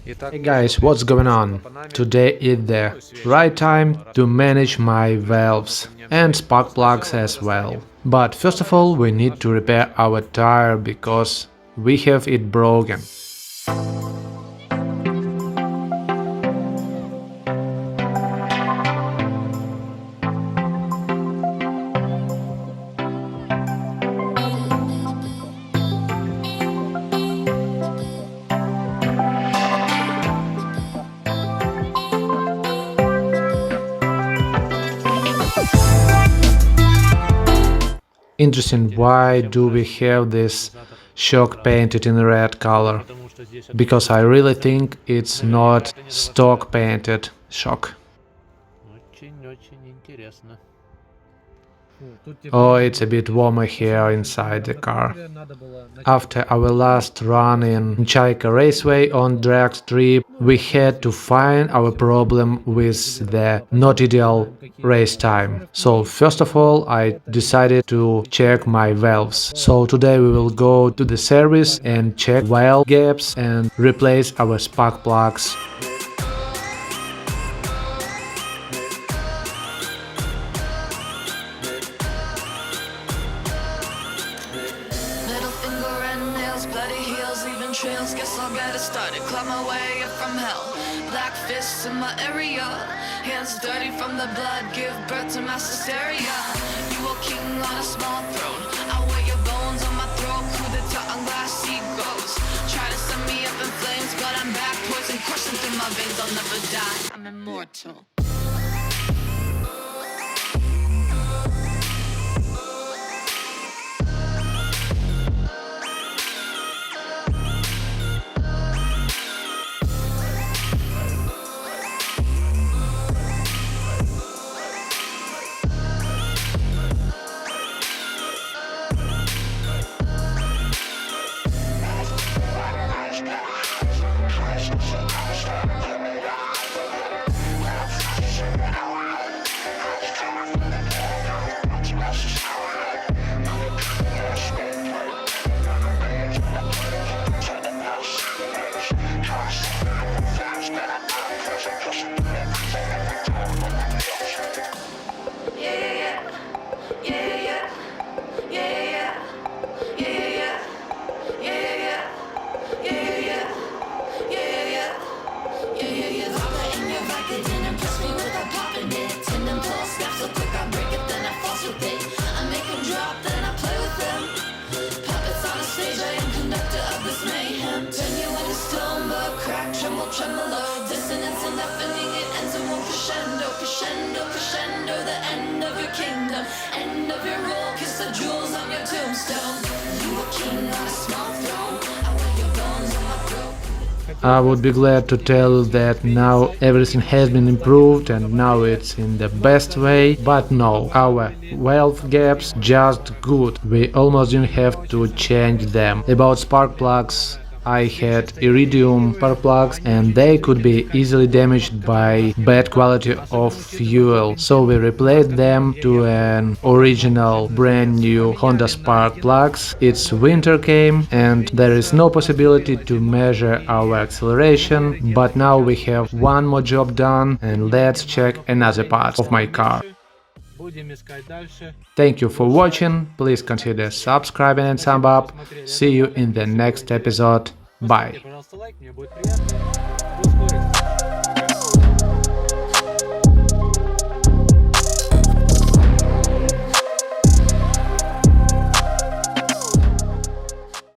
Hey guys, what's going on? Today is the right time to manage my valves and spark plugs as well. But first of all, we need to repair our tire because we have it broken. Interesting, why do we have this shock painted in red color? Because I really think it's not stock painted shock. Oh, it's a bit warmer here inside the car. After our last run in Chaika Raceway on drag strip, we had to find our problem with the not ideal race time. So first of all, I decided to check my valves. So today we will go to the service and check valve gaps and replace our spark plugs. Trails, guess I'll get it started. Climb my way up from hell. Black fists in my area, hands dirty from the blood. Give birth to mass hysteria. You a king on a small throne. I wear your bones on my throat. Who the top on glass sea goes. Try to set me up in flames, but I'm back. Poison coursing through my veins. I'll never die. I'm immortal. Tremolo, dissonance and deafening, it ends in one crescendo, crescendo, crescendo, the end of your kingdom, end of your rule, kiss the jewels on your tombstone. You a king on a small throne, I wear your bones on my throat. I would be glad to tell you that now everything has been improved and now it's in the best way, but no, our valve gaps just good, we almost didn't have to change them. About spark plugs, I had irridium spark plugs and they could be easily damaged by bad quality of fuel, so we replaced them to an original brand new Honda spark plugs. It's winter came and there is no possibility to measure our acceleration, but now we have one more job done and let's check another part of my car. Thank you for watching, please consider subscribing and thumb up, see you in the next episode, bye.